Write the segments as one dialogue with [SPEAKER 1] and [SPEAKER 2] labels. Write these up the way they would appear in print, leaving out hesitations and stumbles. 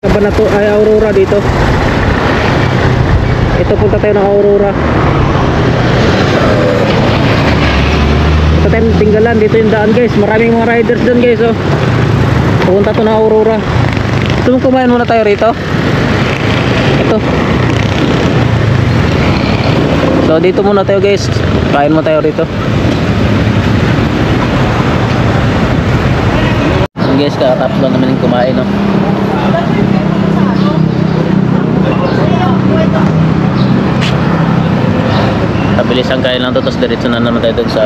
[SPEAKER 1] Banato ay Aurora dito. Ito, punta tayo ng Aurora. Punta tayo ng Tinggalan. Dito yung daan guys. Maraming mga riders dun guys oh. Pupunta to ng Aurora. Gusto mong kumain muna tayo rito? Ito. So dito muna tayo guys. Kain mo tayo rito. Guys, kakatapos lang naman yung kumain no. Tabilis ang kain lang to, tapos diretso na naman tayo doon sa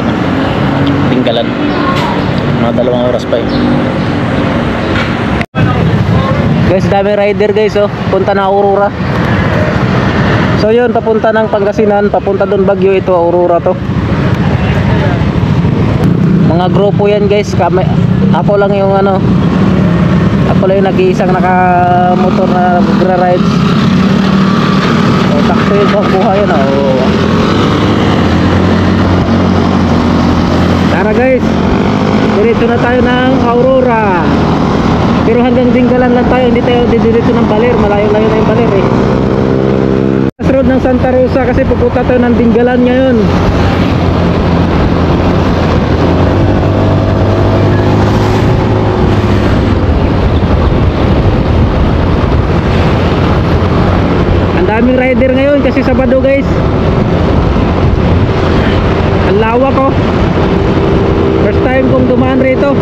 [SPEAKER 1] Tinggalan. Mga 2 oras pa eh. Guys, dami rider guys oh. Punta na Aurora. So yun, papunta ng Pangasinan, papunta doon Baguio. Ito Aurora to. Mga grupo yan guys. Ako lang yung ano, ako lang yung nag-iisang naka-motor na gra-rides. So takto yung buhay yun oh. Tara guys, diretso na tayo ng Aurora. Pero hanggang Tinggalan lang tayo, hindi tayo diretso ng Baler. Malayo-layo na yung Baler eh. Sa road ng Santa Rosa kasi pupunta tayo ng Tinggalan ngayon. Ang daming rider ngayon kasi Sabado guys. Ang lawak oh. First time kong dumaan rito.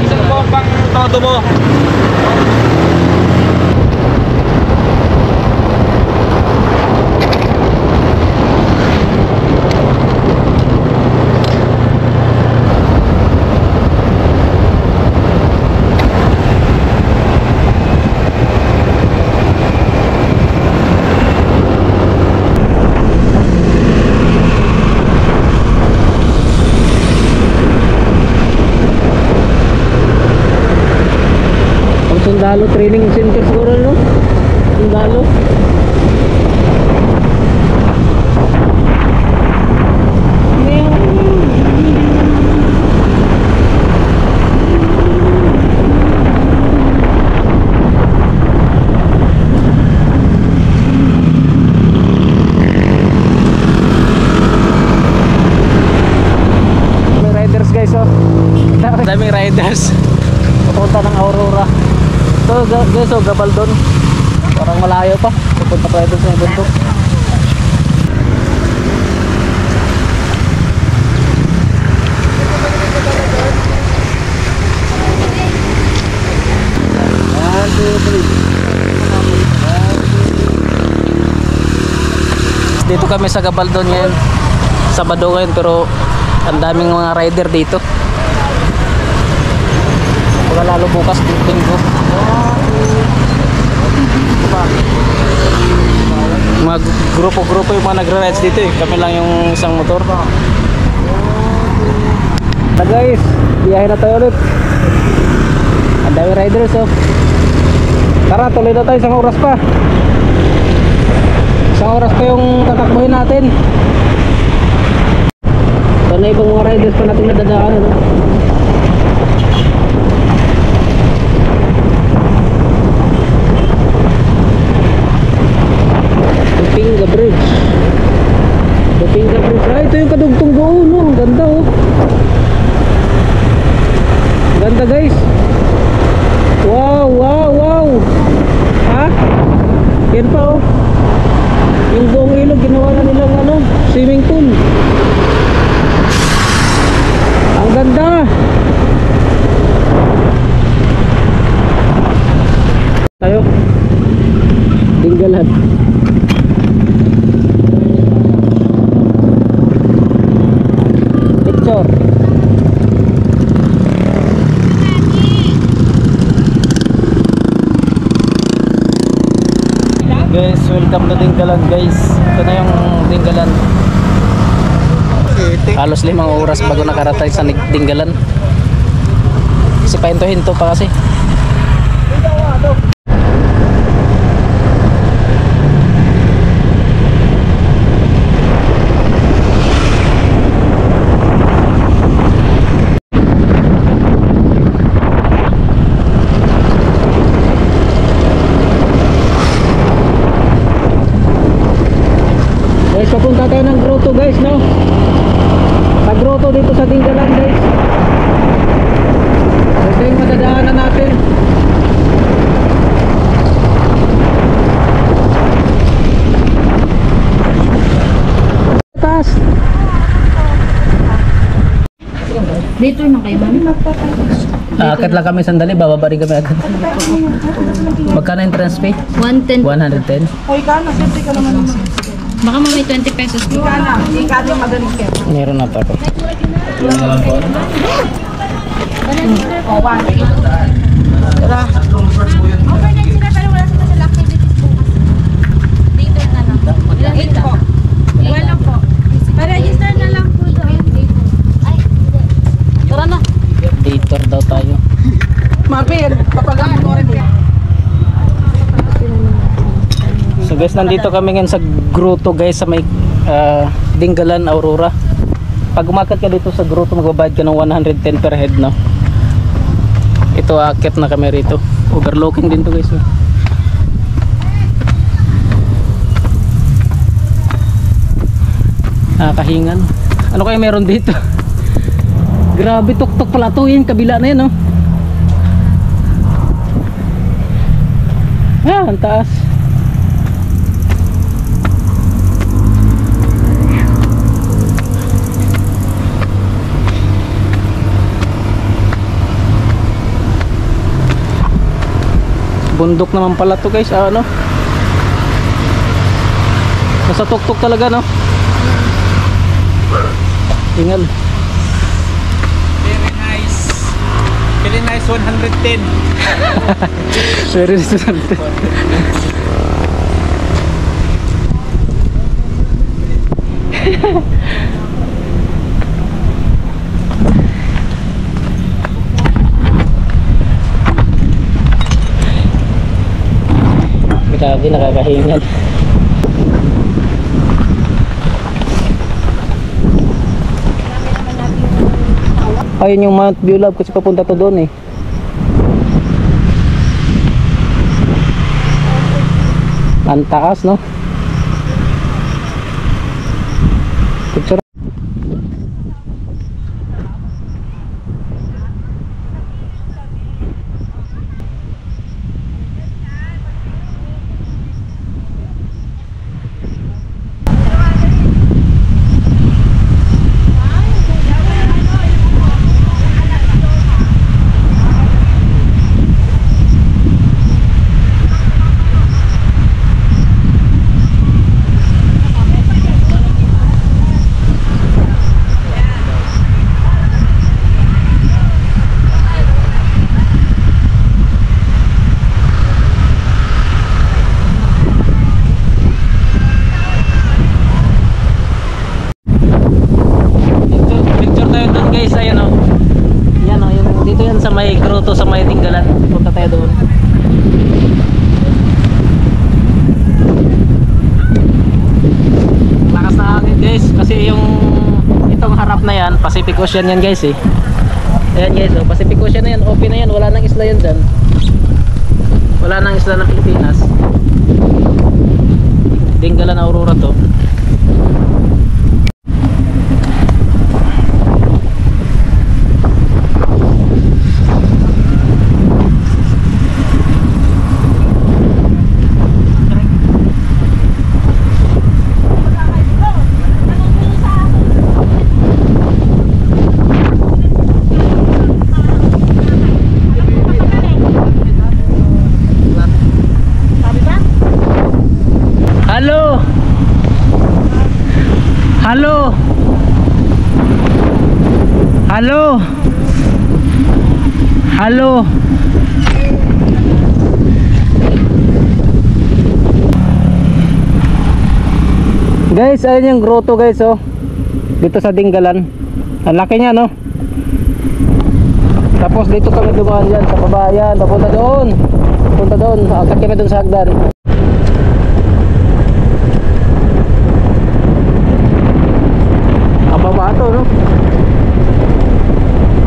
[SPEAKER 2] Isang bombang todo mo.
[SPEAKER 1] Sundalo training center siguro no? Sundalo. May riders guys oh. Daming riders. Papunta ng Aurora. So guys, so Gabaldon. Parang malayo pa. Pupunta pa doon sa evento. Dito kami sa Gabaldon ngayon. Sabado ngayon pero ang daming mga rider dito. Lalo bukas Linggo. Mga grupo-grupo yung mga nagra-rides dito eh. Kami lang yung isang motor. Na guys, biyahe na tayo ulit. Ang dami riders oh. Tara, tuloy na tayo, 1 oras pa. 1 oras pa yung tatakbuhin natin. Ito na ibang mga riders pa natin nadadaan no? Pinga Bridge. Pinga Bridge. Ah, ito yung kadugtong doon, no? Ang ganda, oh. Ganda, guys. Wow, wow, wow. Ha? Yan pa, oh. Yung buong ilog, ginawa na nilang, ano, swimming pool. Ang ganda. Tayo. Tinggalan. Guys, welcome to Tinggalan guys. Ito na yung Tinggalan. Halos 5 oras bago nakarating sa Tinggalan. Kasi pahinto-hinto pa kasi. Guys, papunta tayo ng grotto guys, no? Sa grotto dito sa Dingalan guys. Ito yung madadaanan natin. Taas.
[SPEAKER 3] Dito na kayo, mami.
[SPEAKER 1] Akit lang kami sandali, bababa rin kami agad. Magkano entrance fee?
[SPEAKER 3] 110.
[SPEAKER 1] 110.
[SPEAKER 3] Baka may 20 pesos.
[SPEAKER 1] Meron na pa ako.
[SPEAKER 3] Overnight sila pero wala sila sa activities bukas. Dito na lang. Ilang dito? Wala po. Pa-register na lang po doon. Ay, hindi. Tara na.
[SPEAKER 1] Later daw tayo. So guys, nandito kami ngayon sa grotto guys sa may Dingalan, Aurora. Pag umakyat ka dito sa grotto, magbabayad ka ng 110 per head, no? Ito, aakyat na kami rito. Overlooking din to guys. Kahingan. Ano kaya meron dito? Grabe, tuktok pala to. Yan, kabila na yan, no? Ang taas. Bundok naman pala to guys, ano? Nasa tuktok talaga, no? Ingal.
[SPEAKER 2] Very nice. Very nice 110.
[SPEAKER 1] Very nice. Grabe, nakakahingan. Ayun yung Mount Viewlab kasi papunta to doon eh. Ang taas, no? Picture. Guys, ayan o. Yan o, yung dito yan sa may grotto, sa may Dingalan. Punta tayo doon. Lakas na hangin guys, kasi yung itong harap na yan, Pacific Ocean yan guys eh. Ayan guys, oh, Pacific Ocean na yan, open na yan, wala nang isla yan dyan. Wala nang isla ng Pilipinas. Dingalan, Aurora to. Halo. Halo. Halo. Halo. Guys, ayun yung grotto guys, oh. Dito sa Dingalan. Ang laki niya, no? Tapos dito kami dumaan yan sa baba yan, papunta doon. Punta doon, akit kami doon sa hagdan. Baba to, no?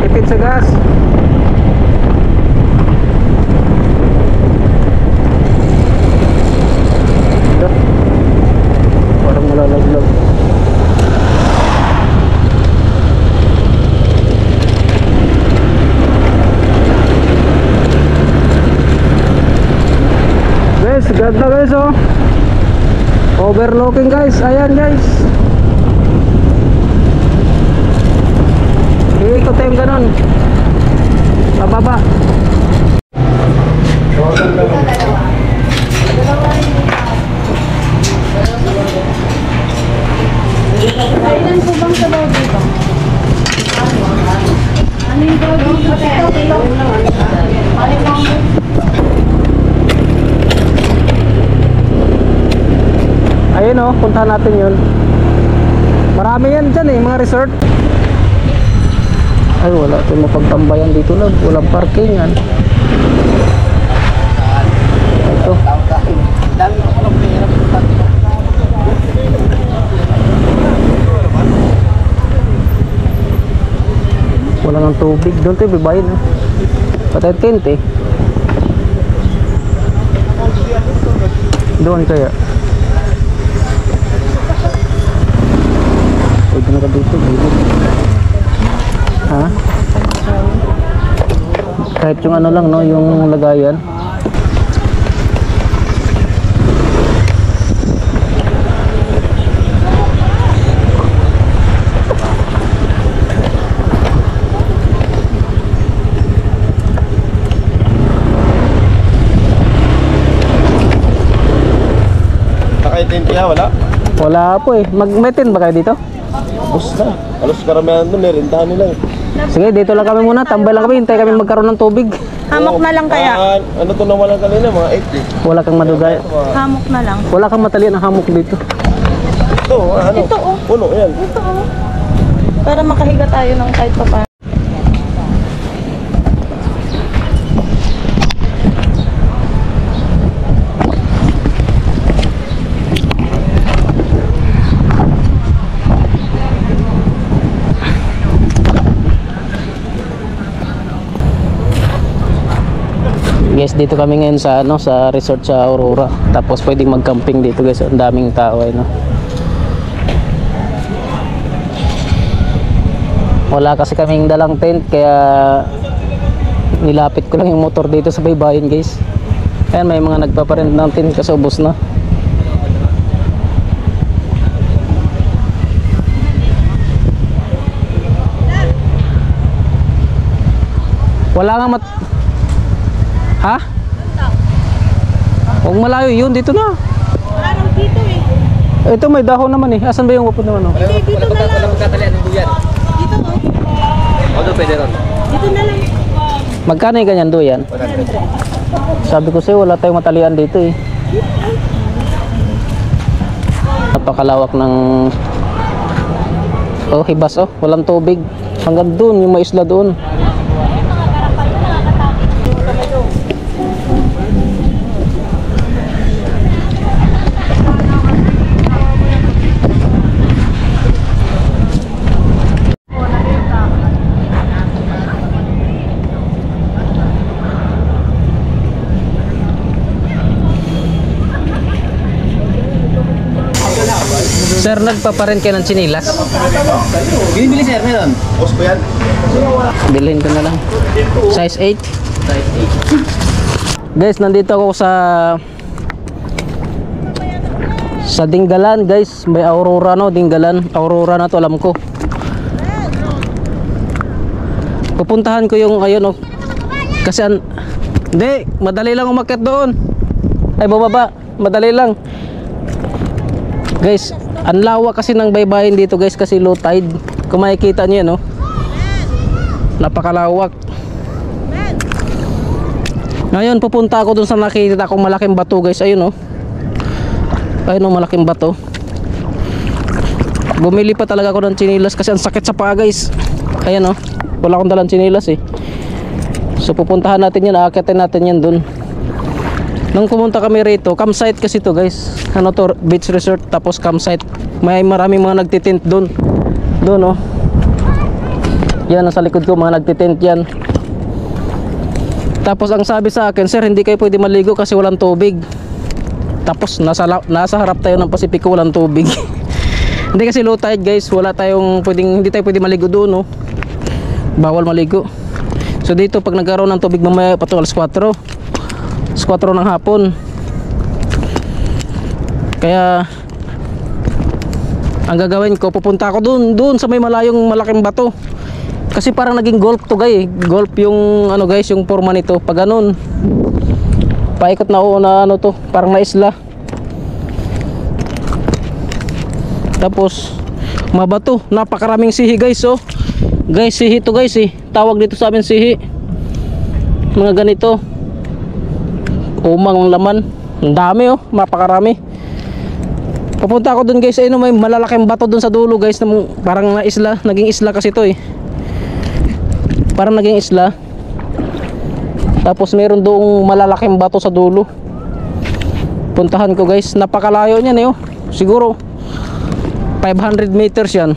[SPEAKER 1] Tipid sa gas. Parang malalaglag. Ganda guys oh. Overlooking guys. Ayan guys. Ikot tayong ganun. Pababa.
[SPEAKER 3] Ilan po bang sabaw dito? Ano yung bago dito?
[SPEAKER 1] Ayun oh, puntahan natin yun. Marami yan dyan eh, mga resort. Ay wala tayong mapagtambayan dito lang. Walang parking yan. Ito. Wala ng tubig. Doon tayo bibayin eh. Patay tent eh. Doon kaya. Pwede na ka dito. Ha? Kahit yung ano lang no, yung lagayan.
[SPEAKER 4] Nakaitin kaya wala?
[SPEAKER 1] Wala po eh. Mag-metin ba kayo dito?
[SPEAKER 4] Bus na. Alos karamihan doon, merindahan nila eh.
[SPEAKER 1] Sige, dito lang kami muna. Tambay lang kami. Hintay kami magkaroon ng tubig.
[SPEAKER 3] Hamok na lang kaya?
[SPEAKER 4] Ano to naman lang kanina, mga 8 eh.
[SPEAKER 1] Wala kang madugay.
[SPEAKER 3] Hamok na lang.
[SPEAKER 1] Wala kang matalian ng hamok dito.
[SPEAKER 4] Ito, ano?
[SPEAKER 3] Ito oh.
[SPEAKER 4] Puno yan.
[SPEAKER 3] Ito oh. Para makahiga tayo ng kahit pa paano.
[SPEAKER 1] Guys, dito kami ngayon sa ano, sa resort sa Aurora. Tapos pwedeng mag-camping dito guys. Ang daming tao ay no. Wala kasi kaming dalang tent kaya nilapit ko lang yung motor dito sa baybayin guys. Ayan, may mga nagpaparent ng tent kasi ubos na. Wala nga ha? Huwag malayo yun, dito na.
[SPEAKER 3] Parang dito eh.
[SPEAKER 1] Ito may dahon naman eh. Asan ba yung upod naman? Oh?
[SPEAKER 3] Hindi, dito na lang.
[SPEAKER 2] Walang tatalian ng duyan.
[SPEAKER 3] Dito oh.
[SPEAKER 2] Ano pwede ron?
[SPEAKER 3] Dito na lang.
[SPEAKER 1] Magkano yung ganyan doon? Sabi ko sa'yo, wala tayong matalian dito eh. Napakalawak ng oh, hibas oh. Walang tubig. Hanggang doon, yung may isla doon. Sir, nagpaparent kayo ng chinilas?
[SPEAKER 2] Binibili sir, meron.
[SPEAKER 4] Bus ko yan.
[SPEAKER 1] Bilhin ko na lang. Size 8.
[SPEAKER 2] Size
[SPEAKER 1] Guys, nandito ako sa Dinggalan guys. May Aurora no, Dinggalan. Aurora na to, alam ko. Pupuntahan ko yung ayun oh. Kasi hindi, madali lang umakyat doon. Ay bababa, madali lang. Guys, ang lawak kasi ng baybayin dito guys kasi low tide. Kung makikita niyo no. Napakalawak. Ngayon pupunta ako dun sa nakikita kong malaking bato guys. Ayun oh. Ayun oh, malaking bato. Bumili pa talaga ako ng chinilas kasi ang sakit sa paa guys. Ayan oh. Wala akong dalang chinilas eh. So pupuntahan natin yan, aakitin natin yan dun. Nung pumunta kami rito, campsite kasi to guys. Ano to, beach resort tapos campsite. May maraming mga nagtitent dun. Dun oh. Yan, nasa likod ko mga nagtitent yan. Tapos ang sabi sa akin, sir, hindi kayo pwede maligo kasi walang tubig. Tapos nasa harap tayo ng Pasipiko, walang tubig. Hindi kasi low tide guys, wala tayong pwedeng, hindi tayo pwede maligo doon oh. Bawal maligo. So dito pag nagkaroon ng tubig mamaya patungkol alas 4 ng hapon. Kaya ang gagawin ko, pupunta ako doon sa may malayong malaking bato. Kasi parang naging golf to guys. Golf yung ano guys, yung forma nito. Pag ganun, paikot na ano to, parang na isla. Tapos mabato, napakaraming sihi guys. Oh guys, sihi to guys eh. Tawag dito sa amin sihi. Mga ganito, umang laman. Ang dami oh, mapakarami. Pupunta ako dun guys, ayun may malalaking bato dun sa dulo guys, na parang na isla, naging isla kasi to eh. Parang naging isla. Tapos meron doong malalaking bato sa dulo. Puntahan ko guys, napakalayo niyan eh oh. Siguro 500 meters yan.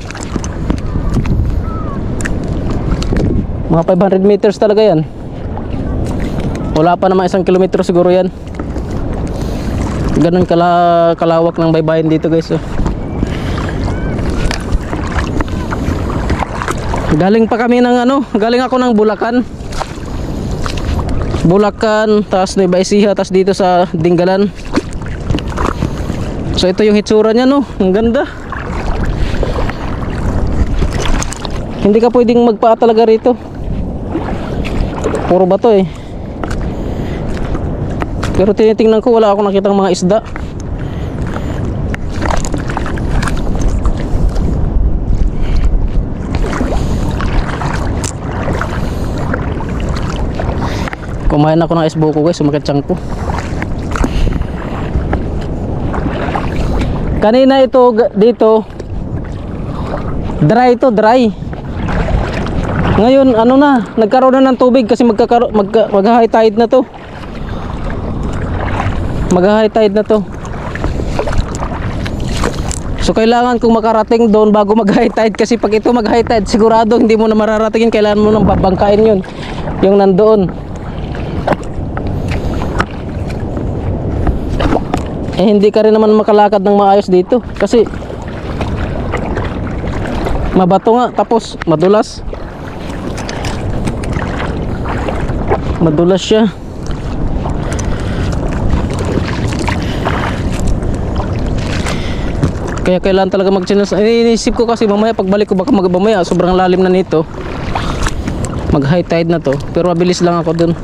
[SPEAKER 1] Mga 500 meters talaga yan. Wala pa naman 1 kilometro siguro yan. Ganun kalawak ng baybayin dito guys oh. Galing pa kami ng ano, galing ako ng Bulacan, tapos Nueva Ecija, tapos dito sa Dingalan. So ito yung hitsura niya no, ang ganda. Hindi ka pwedeng magpaa talaga rito. Puro bato eh. Pero tinitingnan ko, wala akong nakitang mga isda. Kumain ako ng isbuko guys, sumakit tiyan ko. Kanina ito dito dry, ngayon ano na, nagkaroon na ng tubig kasi mag-high tide na to. Mag-high tide na to. So kailangan kong makarating doon bago mag-high tide, kasi pag ito mag-high tide sigurado hindi mo na mararatingin, kailangan mo nang babangkain yun, yung nandoon. Eh hindi ka rin naman makalakad ng maayos dito kasi mabato nga, tapos madulas siya. Kaya kailangan talaga mag-chinas. Iniisip ko kasi mamaya pagbalik ko baka mamaya sobrang lalim na nito, mag high tide na to, pero mabilis lang ako dun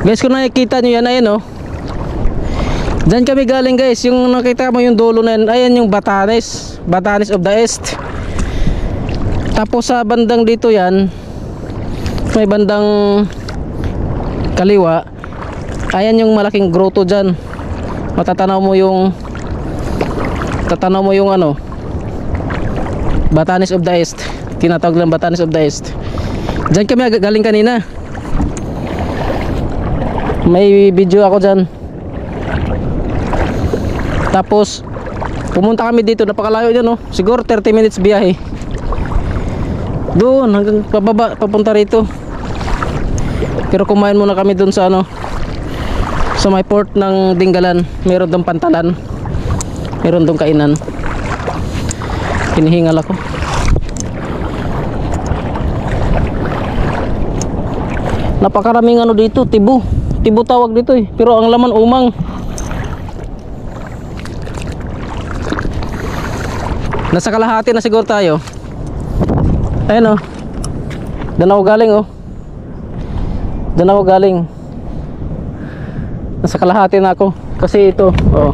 [SPEAKER 1] guys. Kung nakikita nyo yan, ayan oh, dyan kami galing guys. Yung nakita mo yung dulo na yan, ayan yung Batanes of the East. Tapos sa bandang dito yan, may bandang kaliwa, ayan yung malaking grotto dyan. Matatanaw mo yung ano, Batanes of the East. Tinatawag lang Batanes of the East. Diyan kami galing kanina. May video ako dyan. Tapos pumunta kami dito, napakalayo dyan oh. Siguro 30 minutes biyahe doon hanggang pababa papunta rito. Pero kumain muna kami doon sa ano, sa may port ng Dingalan. Meron doon pantalan, meron doon kainan. Hinihingal ako. Napakaraming ano dito, tibo tawag dito eh, pero ang laman umang. Nasa kalahati na siguro tayo. Ayun oh, doon ako galing oh, doon ako galing. Nasa kalahati na ako kasi ito oh,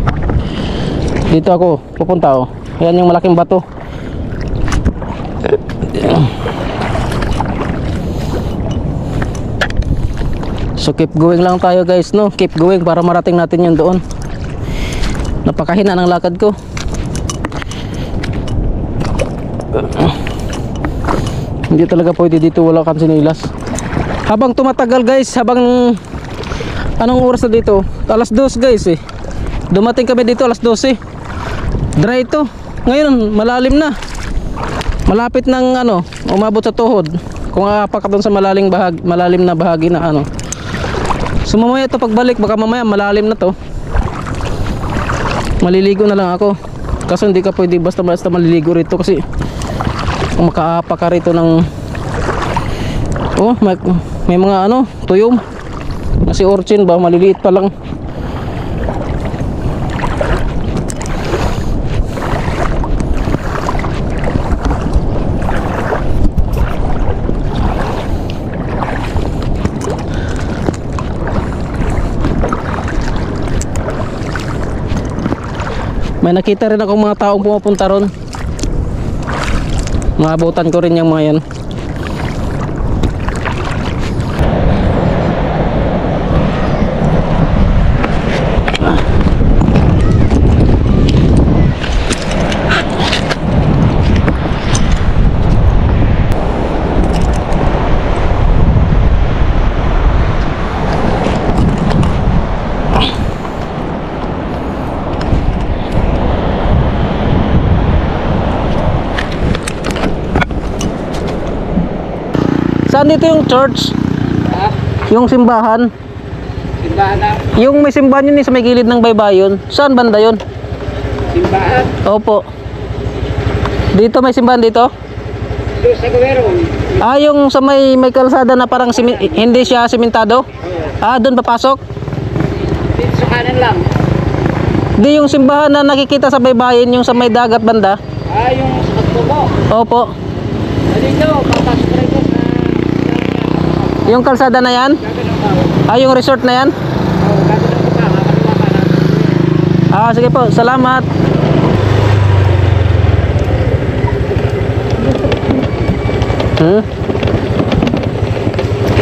[SPEAKER 1] dito ako pupunta oh. Ayan yung malaking bato. So keep going lang tayo guys no, keep going para marating natin yun doon. Napakahina ng lakad ko. Hindi talaga pwede dito wala kang sinilas. Habang tumatagal guys, habang anong oras na dito? Alas 2 guys eh. Dumating kami dito alas 12. Dry ito. Ngayon malalim na. Malapit ng ano, umabot sa tuhod. Kung apak ka doon sa malalim na bahagi na ano. So mamaya ito pagbalik, baka mamaya malalim na to. Maliligo na lang ako. Kasi hindi ka pwede basta maliligo rito kasi kung makaapak ka rito ng oh, may mga ano, tuyom. Kasi urchin ba, maliliit pa lang. May nakita rin akong mga taong pumapunta ron. Maabutan ko rin yung mga yan. Saan dito yung church? Yung simbahan?
[SPEAKER 2] Simbahan na.
[SPEAKER 1] Yung may simbahan yun sa may gilid ng baybayon. Saan banda yun?
[SPEAKER 2] Simbahan.
[SPEAKER 1] Opo. Dito may simbahan dito?
[SPEAKER 2] Doon sa Guweron.
[SPEAKER 1] Ah, yung sa may kalsada na parang hindi siya simentado? Ah, doon papasok?
[SPEAKER 2] Dito sa kanan lang.
[SPEAKER 1] Di yung simbahan na nakikita sa baybayin, yung sa may dagat banda?
[SPEAKER 2] Yung sa Magtubo.
[SPEAKER 1] Opo.
[SPEAKER 2] Dito, papasok rin ko sa...
[SPEAKER 1] Yung kalsada na yan? Ah, yung resort na yan? Ah, sige po, salamat.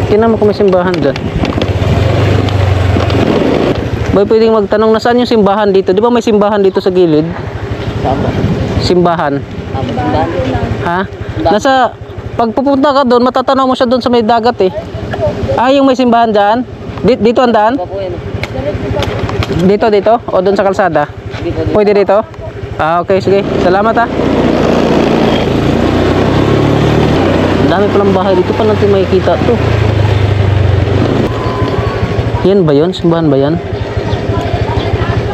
[SPEAKER 1] Kinama ko may simbahan dyan. Boy, pwedeng magtanong na saan yung simbahan dito? Di ba may simbahan dito sa gilid? Simbahan. Ha? Nasa, pag pupunta ka doon, matatanaw mo siya doon sa may dagat eh. Ah, yung may simbahan dyan? Dito ang daan? Dito? O doon sa kalsada? Pwede dito? Ah, okay, sige. Salamat ah. Ang dami palang bahay dito pa natin makikita to. Yan ba yun? Simbahan ba yan?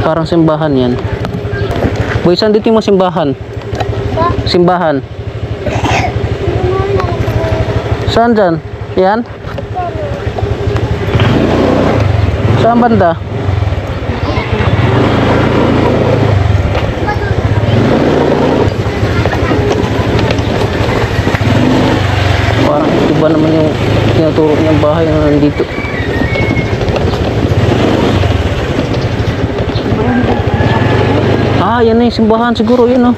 [SPEAKER 1] Parang simbahan yan. Boy, saan dito yung mga simbahan? Simbahan. Saan dyan? Yan? Saan banda? Parang iba naman yung tinuturo niyang bahay na nandito. Ah, yan na yung simbahan siguro, yun oh.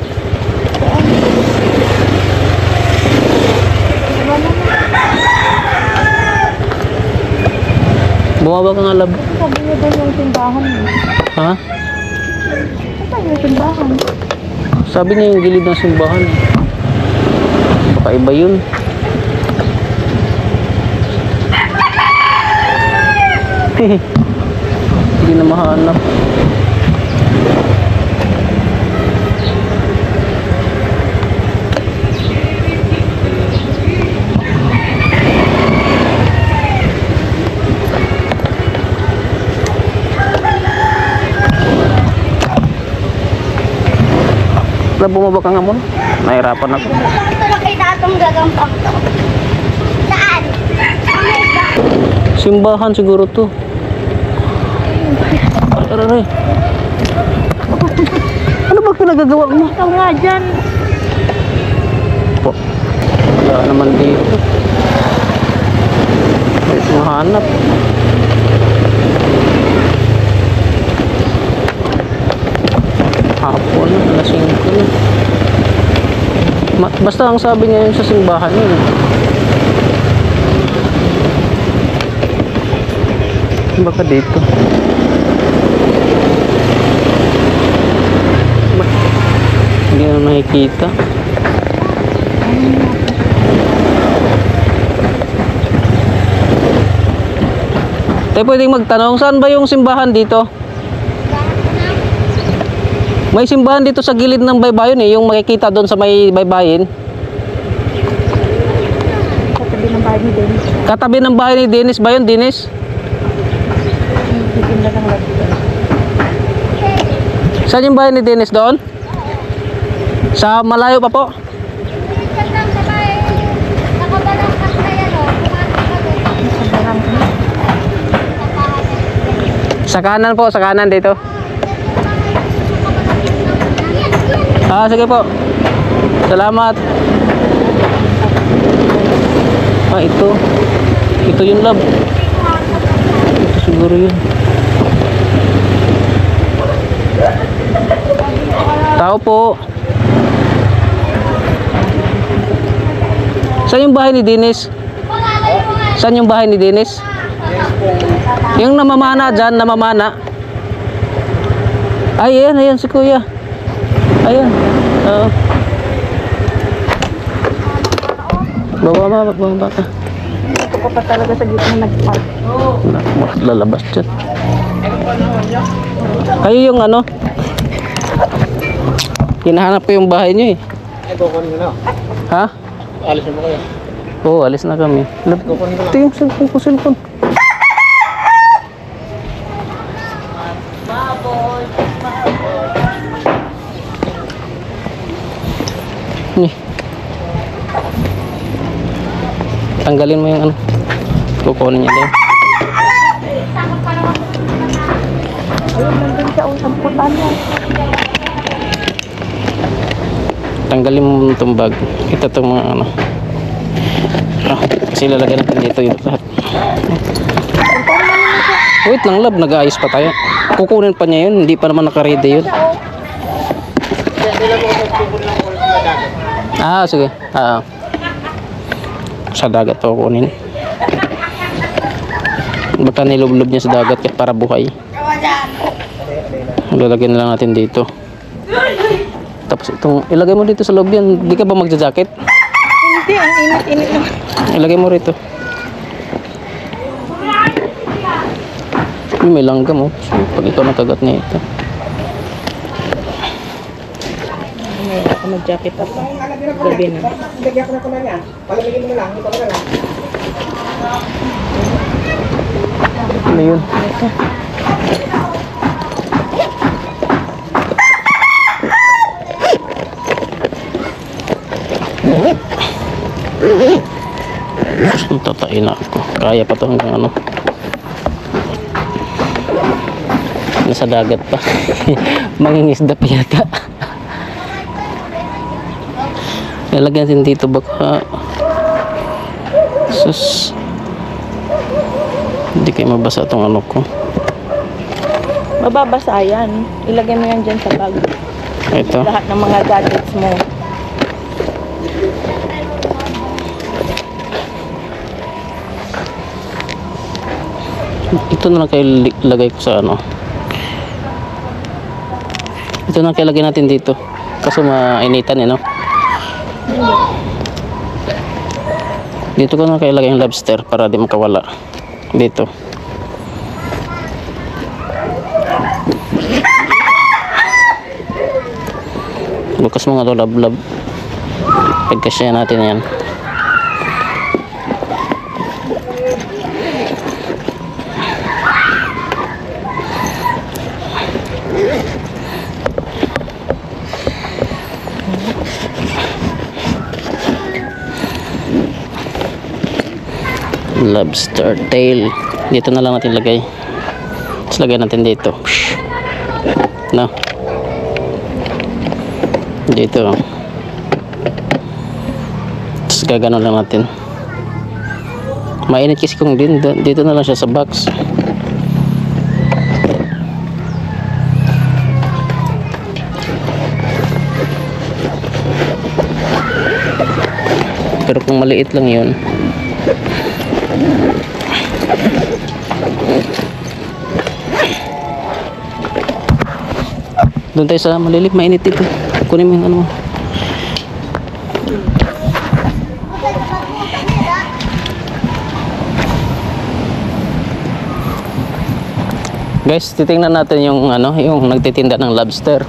[SPEAKER 1] Bumaba ka nga lab.
[SPEAKER 3] Sabi niyo doon yung simbahan.
[SPEAKER 1] Ha?
[SPEAKER 3] Saan yung simbahan?
[SPEAKER 1] Sabi niya yung gilid ng simbahan. Baka iba yun. Hindi na mahanap. Wala, bumaba ka nga muna. Nahirapan ako.
[SPEAKER 3] Ito na kay tatong gagampak to. Saan?
[SPEAKER 1] Simbahan siguro to. Aray. Ano ba pinagagawa mo?
[SPEAKER 3] Ikaw nga dyan.
[SPEAKER 1] Po. Wala naman dito. May mahanap. Hapon, alas 5 na. Basta ang sabi niya yun sa simbahan yun. Baka dito. Hindi na nakikita. Tayo pwedeng magtanong, saan ba yung simbahan dito? May simbahan dito sa gilid ng baybayin eh, yung makikita doon sa may baybayin.
[SPEAKER 3] Katabi ng bahay ni Dennis.
[SPEAKER 1] Katabi ng bahay ni Dennis ba yun, Dennis?
[SPEAKER 3] Titinda ng lahat.
[SPEAKER 1] Saan yung bahay ni Dennis doon? Sa malayo pa po? Sa kanan po, sa kanan dito. Ah, sige po. Salamat. Ah, ito. Ito yung lab. Ito siguro yun. Tao po. Saan yung bahay ni Dennis? Saan yung bahay ni Dennis? Yung namamana dyan, namamana. Ay, ayan si kuya. Ayan. Baba ka.
[SPEAKER 3] Ito ko pa talaga sa gitna nag-park.
[SPEAKER 1] Lalabas dyan. Kayo yung ano? Hinahanap ko yung bahay nyo eh.
[SPEAKER 4] Ay, kukunin na.
[SPEAKER 1] Ha?
[SPEAKER 4] Alis na ba kayo?
[SPEAKER 1] Oo, alis na kami. Ito yung cellphone. Tanggalin mo yung ano. Kukunin niya daw.
[SPEAKER 3] Ayun, nandun siya. Ang putan niya.
[SPEAKER 1] Tanggalin mo itong bag. Ito itong mga ano. Kasi lalagyan natin dito yung lahat. Wait lang lab, nag-aayos pa tayo. Kukunin pa niya yun. Hindi pa naman naka-ready yun. Sige. Sa dagat to kunin. Baka nilublob niya sa dagat para buhay. Lalagyan na lang natin dito. Tapos itong ilagay mo dito sa loob yan. Hindi ka ba magja-jacket?
[SPEAKER 3] Hindi, ang init-init lang.
[SPEAKER 1] Ilagay mo rito. May langgam oh. So, pag ikaw nakagat niya ito.
[SPEAKER 3] Ngayon ako mag-jacket ako. Gabi na.
[SPEAKER 2] Lagyan ko na niya. Palamigin mo na lang. Ito na lang.
[SPEAKER 1] Ano yun? Tatain na ako. Kaya pa ito hanggang ano. Nasa dagat pa. Mangingisda pa yata. Lalagyan natin dito baka. Sus. Hindi kayo mabasa itong ano ko.
[SPEAKER 3] Mababasa yan. Ilagay mo yan dyan sa bag.
[SPEAKER 1] Ito.
[SPEAKER 3] Lahat ng mga gadgets mo.
[SPEAKER 1] Ito na lang kayo lagay ko sa ano. Ito na lang kayo lagay natin dito. Kaso mainitan no? Dito ko na kayo lagay yung lobster para di makawala. Dito. Bukas mga to lab-lab. Pagkasya natin yan. Lobster tail. Dito na lang natin lagay. Tapos lagay natin dito. No. Dito. Tapos gagano lang natin. Mainit kasi kung dito na lang siya sa box. Pero kung maliit lang yun, doon tayo sa malilit, mainit dito. Kunin mo yung ano mo. Guys, titingnan natin yung ano, yung nagtitinda ng lobster.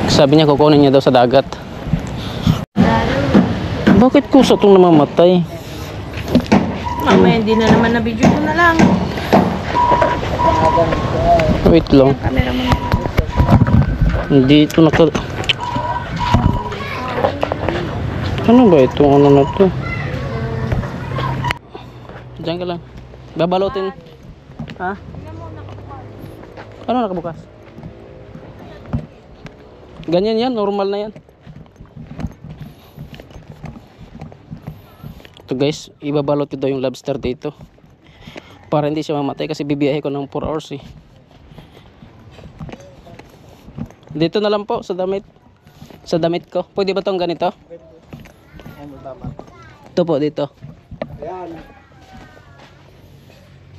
[SPEAKER 1] Sabi niya kukunin niya daw sa dagat. Bakit kusa itong namamatay?
[SPEAKER 3] Mamaya hindi na naman na video ko na lang.
[SPEAKER 1] Wait lang.
[SPEAKER 3] Camera mo.
[SPEAKER 1] Hindi ito naka... Ano ba ito? Ano na ito? Diyan ka lang. Babalotin. Ha? Ano nakabukas? Ganyan yan. Normal na yan. Ito guys. Ibabalot daw yung lobster dito. Para hindi siya mamatay kasi bibiyahe ko ng 4 hours eh. Dito na lang po sa damit. Sa damit ko. Pwede ba tong ganito?
[SPEAKER 2] Ano tama?
[SPEAKER 1] Ito po dito.
[SPEAKER 2] Ayan.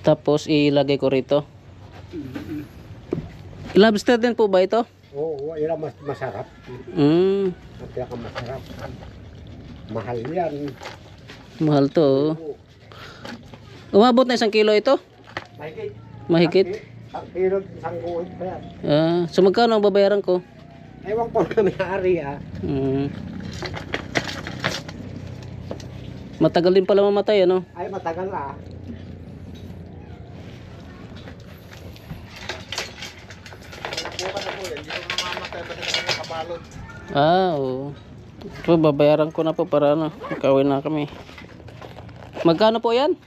[SPEAKER 1] Tapos ilagay ko rito. Lobster din po ba ito?
[SPEAKER 2] Oo, yan ang masarap.
[SPEAKER 1] Mm,
[SPEAKER 2] Ang pinakamasarap. Mahal yan.
[SPEAKER 1] mahal to. Umabot na 1 kilo ito?
[SPEAKER 2] Mahigit.
[SPEAKER 1] Mahigit?
[SPEAKER 2] Ang kilo, isang guhit pa yan.
[SPEAKER 1] So magkano ang babayaran ko?
[SPEAKER 2] Ewan ko na may-ari
[SPEAKER 1] Mm. Matagal din pala mamatay ano?
[SPEAKER 2] Ay, matagal na.
[SPEAKER 1] Oo. So babayaran ko na po para ano, makawin na kami. Magkano po yan?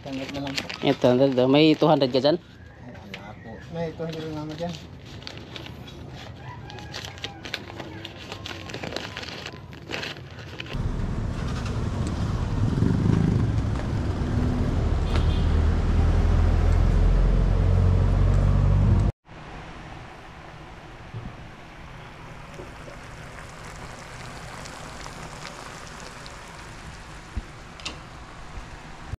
[SPEAKER 2] Tangit na lang po.
[SPEAKER 1] 800 daw. May 200 ka dyan?
[SPEAKER 2] May 200 naman dyan.